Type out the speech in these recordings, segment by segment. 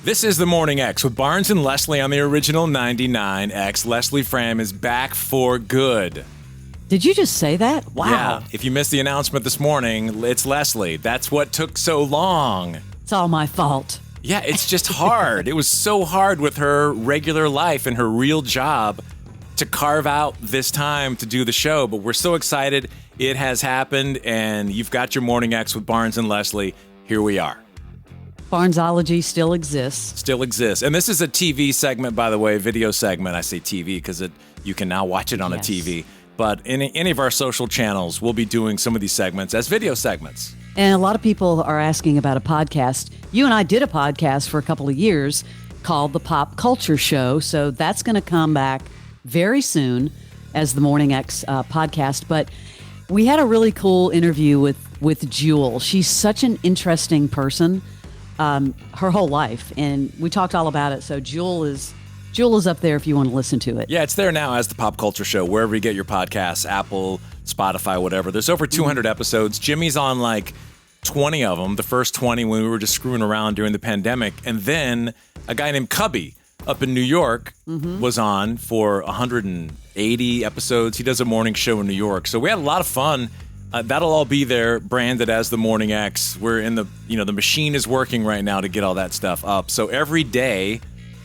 This is the Morning X with Barnes and Leslie on the original 99X. Leslie Fram is back for good. Did you just say that? Wow. Yeah. If you missed the announcement this morning, it's Leslie. That's what took so long. It's all my fault. Yeah, it's just hard. It was so hard with her regular life and her real job to carve out this time to do the show. But we're so excited. It has happened, and you've got your Morning X with Barnes and Leslie. Here we are. Barnesology still exists. Still exists. And this is a TV segment, by the way, video segment. I say TV because you can now watch it on a TV. But in any of our social channels, we'll be doing some of these segments as video segments. And a lot of people are asking about a podcast. You and I did a podcast for a couple of years called The Pop Culture Show. So that's going to come back very soon as the Morning X podcast. But we had a really cool interview with Jewel. She's such an interesting person. Her whole life, and we talked all about it. So Jewel is up there if you want to listen to it. Yeah, it's there now as the Pop Culture Show, wherever you get your podcasts, Apple, Spotify, whatever. There's over 200 episodes. Jimmy's on like 20 of them, the first 20 when we were just screwing around during the pandemic. And then a guy named Cubby up in New York was on for 180 episodes. He does a morning show in New York. So we had a lot of fun. That'll all be there, branded as the Morning X. We're in the machine is working right now to get all that stuff up. So every day,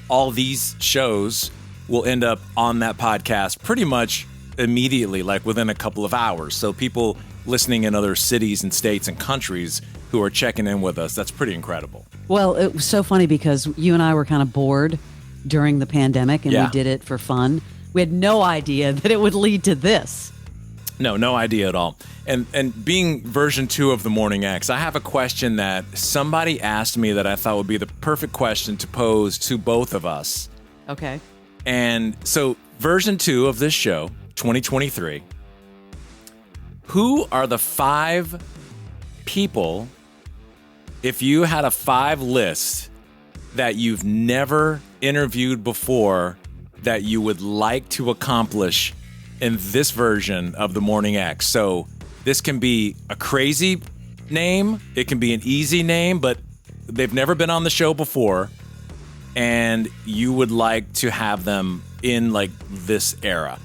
all these shows will end up on that podcast pretty much immediately, like within a couple of hours. So people listening in other cities and states and countries who are checking in with us, that's pretty incredible. Well, it was so funny because you and I were kind of bored during the pandemic, and we did it for fun. We had no idea that it would lead to this. No idea at all. And being version 2 of the Morning X, I have a question that somebody asked me that I thought would be the perfect question to pose to both of us. Okay. And so version 2 of this show, 2023, who are the 5 people, if you had a 5 list that you've never interviewed before that you would like to accomplish in this version of the Morning X? So this can be a crazy name, it can be an easy name, but they've never been on the show before, and you would like to have them in like this era.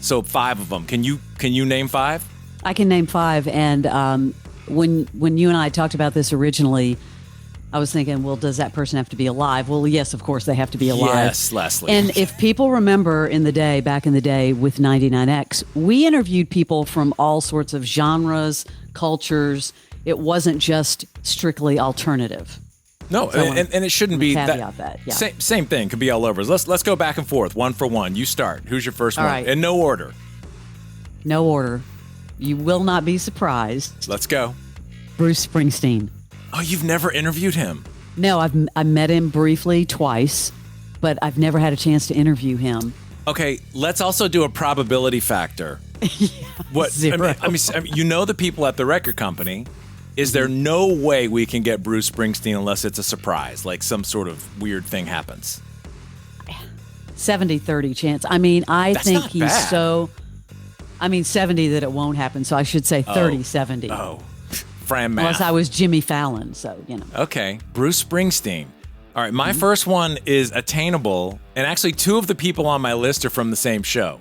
So 5 of them. Can you name 5? I can name 5, and when you and I talked about this originally, I was thinking, well, does that person have to be alive? Well, yes, of course they have to be alive. Yes, Leslie. And if people remember back in the day with 99X, we interviewed people from all sorts of genres, cultures. It wasn't just strictly alternative. No, So and it shouldn't be that. Yeah. Same thing. Could be all over. Let's go back and forth, one for one. You start. Who's your first All one? right. In no order. No order. You will not be surprised. Let's go. Bruce Springsteen. Oh, you've never interviewed him? No, I met him briefly twice, but I've never had a chance to interview him. Okay, let's also do a probability factor. What? 0. I mean, you know the people at the record company. Is there no way we can get Bruce Springsteen unless it's a surprise, like some sort of weird thing happens? 70-30 chance. I mean, That's think not he's bad. 70 that it won't happen, so I should say 30-70. Oh, Fran math. Unless I was Jimmy Fallon, so, Okay, Bruce Springsteen. All right, my first one is attainable, and actually 2 of the people on my list are from the same show.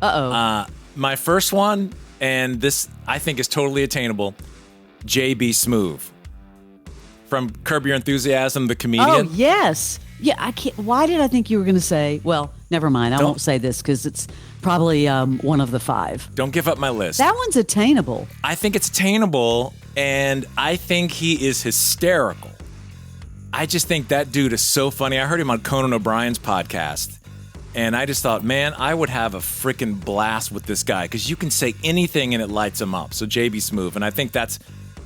Uh-oh. My first one, and this I think is totally attainable, J.B. Smoove. From Curb Your Enthusiasm, the comedian. Oh, yes. Yeah, I can't. Why did I think you were going to say, well, never mind. I won't say this because it's probably one of the 5. Don't give up my list. That one's attainable. I think it's attainable, and I think he is hysterical. I just think that dude is so funny. I heard him on Conan O'Brien's podcast, and I just thought, man, I would have a freaking blast with this guy because you can say anything and it lights him up. So J.B. Smoove, and I think that's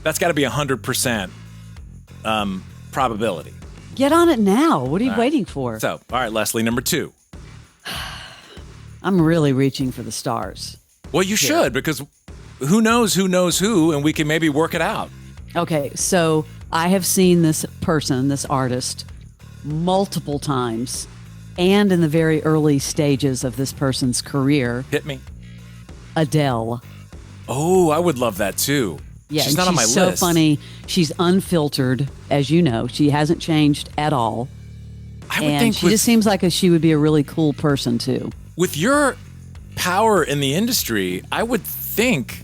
got to be 100% probability. Get on it now. What are you waiting for? So, all right, Leslie, number 2. I'm really reaching for the stars. Well, you should, because who knows who, and we can maybe work it out. Okay, so I have seen this person, this artist, multiple times, and in the very early stages of this person's career. Hit me. Adele. Oh, I would love that too. Yeah, she's and not on my she's so list. funny. She's unfiltered, as you know. She hasn't changed at all. I would And think she just seems like she would be a really cool person, too. with your power in the industry, I would think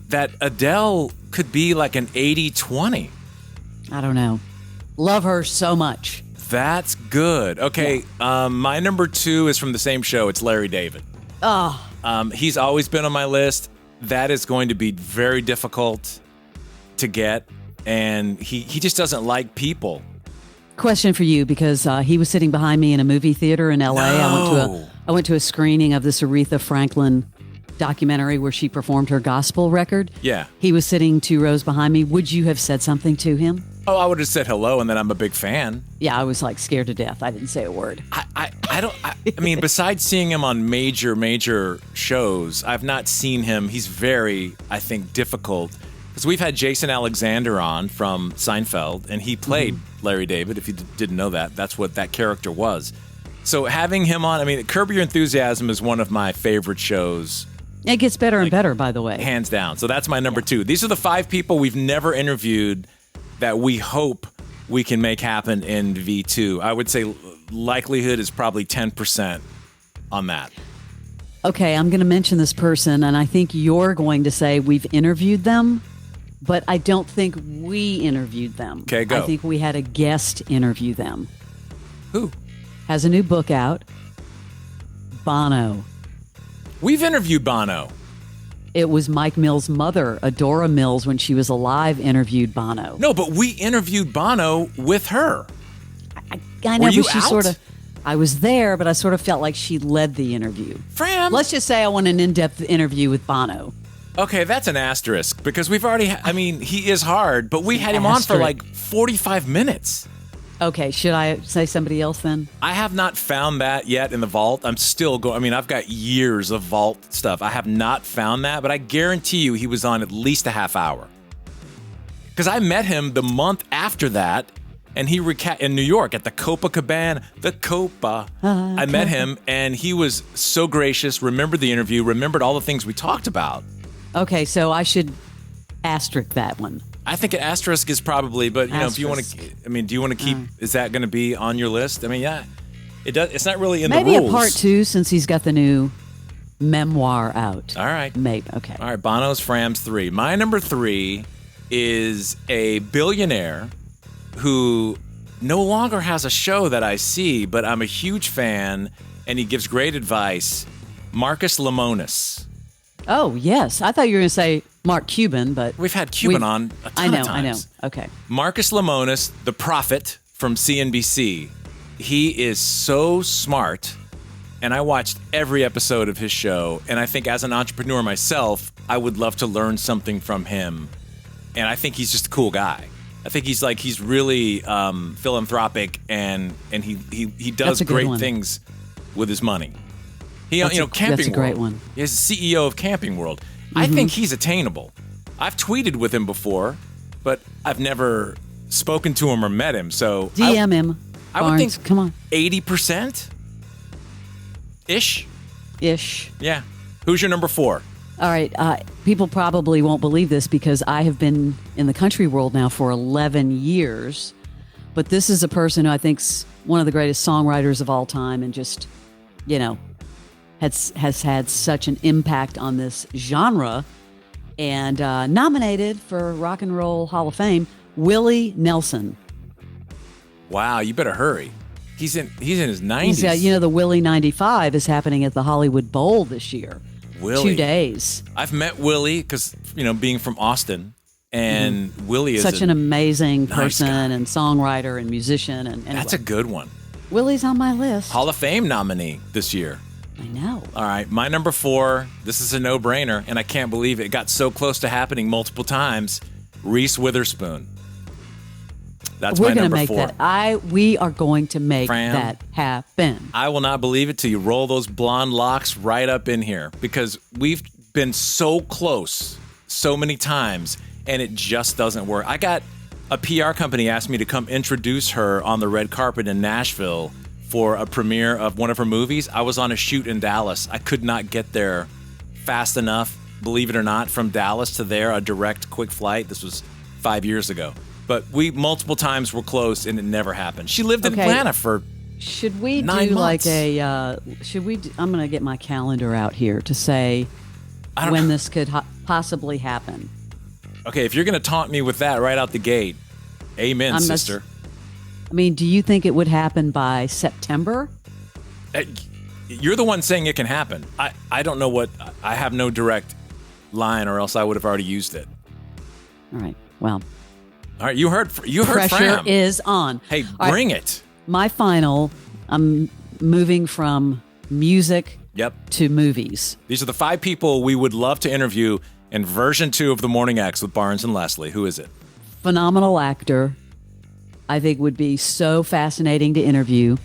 that Adele could be like an 80-20. I don't know. Love her so much. That's good. Okay, my number 2 is from the same show. It's Larry David. Oh, He's always been on my list. That is going to be very difficult to get, and he just doesn't like people. question for you, because he was sitting behind me in a movie theater in L.A. No. I went to a screening of this Aretha Franklin documentary where she performed her gospel record. Yeah. He was sitting 2 rows behind me. Would you have said something to him? Oh, I would have said hello, and then I'm a big fan. Yeah, I was like scared to death. I didn't say a word. I mean, besides seeing him on major shows, I've not seen him. He's very, I think, difficult. Because we've had Jason Alexander on from Seinfeld, and he played Larry David. If you didn't know that, that's what that character was. So having him on, I mean, Curb Your Enthusiasm is one of my favorite shows, It gets better and better, by the way. hands down. So that's my number 2. These are the 5 people we've never interviewed that we hope we can make happen in V2. I would say likelihood is probably 10% on that. Okay, I'm going to mention this person, and I think you're going to say we've interviewed them, but I don't think we interviewed them. Okay, go. I think we had a guest interview them. Who? Has a new book out. Bono. We've interviewed Bono. It was Mike Mills' mother, Adora Mills, when she was alive, interviewed Bono. No, but we interviewed Bono with her. I know, Were you but she out? sort of. I was there, but I sort of felt like she led the interview. Fram. Let's just say I want an in-depth interview with Bono. Okay, that's an asterisk because we've already, I mean, he is hard, but we had him on for Asterisk. like 45 minutes. Okay, should I say somebody else then? I have not found that yet in the vault. I'm still going, I mean, I've got years of vault stuff. I have not found that, but I guarantee you he was on at least a half hour. Because I met him the month after that, and he in New York at the Copacabana, the Copa. I met him, and he was so gracious, remembered the interview, remembered all the things we talked about. Okay, so I should asterisk that one. I think an asterisk is probably, but you know, if you want to, Asterisk. I mean, do you want to keep? Is that going to be on your list? I mean, yeah, it does. It's not really in Maybe the a rules. part 2 since he's got the new memoir out. All right, Maybe. Okay. all right. Bono's Frams 3. My number 3 is a billionaire who no longer has a show that I see, but I'm a huge fan, and he gives great advice. Marcus Lemonis. Oh, yes. I thought you were going to say Mark Cuban, but We've had Cuban on a ton of times. I know. Okay. Marcus Lemonis, the prophet from CNBC, he is so smart, and I watched every episode of his show, and I think as an entrepreneur myself, I would love to learn something from him, and I think he's just a cool guy. I think he's really philanthropic, and he does That's a good great one. things with his money. He, That's Camping that's a great World. one. He's the CEO of Camping World. I think he's attainable. I've tweeted with him before, but I've never spoken to him or met him. So DM him. I would Barnes. think Come on. 80% ish. Ish. Yeah. Who's your number 4? All right. People probably won't believe this because I have been in the country world now for 11 years. But this is a person who I think's one of the greatest songwriters of all time and just, you know, has had such an impact on this genre and nominated for Rock and Roll Hall of Fame, Willie Nelson. Wow, you better hurry. He's in his 90s. He's, the Willie 95 is happening at the Hollywood Bowl this year. Willie. 2 days. I've met Willie because, being from Austin, and Willie is Such an amazing nice person guy. and songwriter and musician. And anyway, That's a good one. Willie's on my list. Hall of Fame nominee this year. I know. All right, my number 4, this is a no-brainer, and I can't believe it got so close to happening multiple times. Reese Witherspoon. That's We're my going to number make 4. that. We are going to make Fran. that happen. I will not believe it till you roll those blonde locks right up in here because we've been so close so many times, and it just doesn't work. I got a PR company asked me to come introduce her on the red carpet in Nashville for a premiere of one of her movies. I was on a shoot in Dallas. I could not get there fast enough. believe it or not, from Dallas to there, a direct quick flight. This was 5 years ago. But we multiple times were close and it never happened. She lived in Atlanta for Should we 9 do months. like a? I'm going to get my calendar out here to say when this could possibly happen. Okay, if you're going to taunt me with that right out the gate, amen, sister. I mean, do you think it would happen by September? You're the one saying it can happen. I don't know what. I have no direct line, or else I would have already used it. All right. Well, all right. You heard. pressure Fram. is on. Hey, All bring right, it. My final. I'm moving from music Yep. to movies. These are the 5 people we would love to interview in version 2 of the Morning X with Barnes and Leslie. Who is it? Phenomenal actor. I think would be so fascinating to interview.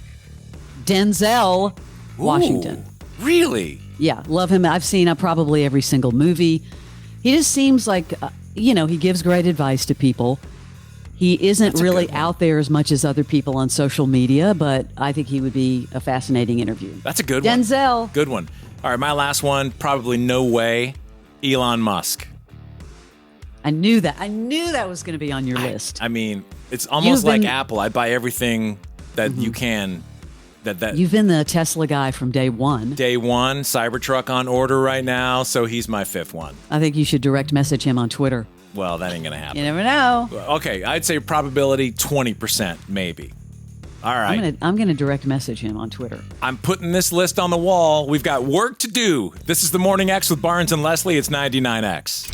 Denzel Washington. Ooh, really? Yeah, love him. I've seen probably every single movie. He just seems like, he gives great advice to people. He isn't really out there as much as other people on social media, but I think he would be a fascinating interview. That's a good one. Denzel. Good one. All right, my last one, probably no way, Elon Musk. I knew that was going to be on your list. I mean, it's almost You've like been- Apple. I buy everything that you can. That You've been the Tesla guy from day one. day one, Cybertruck on order right now, so he's my 5th one. I think you should direct message him on Twitter. Well, that ain't gonna happen. You never know. Okay, I'd say probability 20%, maybe. All right. I'm gonna direct message him on Twitter. I'm putting this list on the wall. We've got work to do. This is the Morning X with Barnes and Leslie. It's 99X.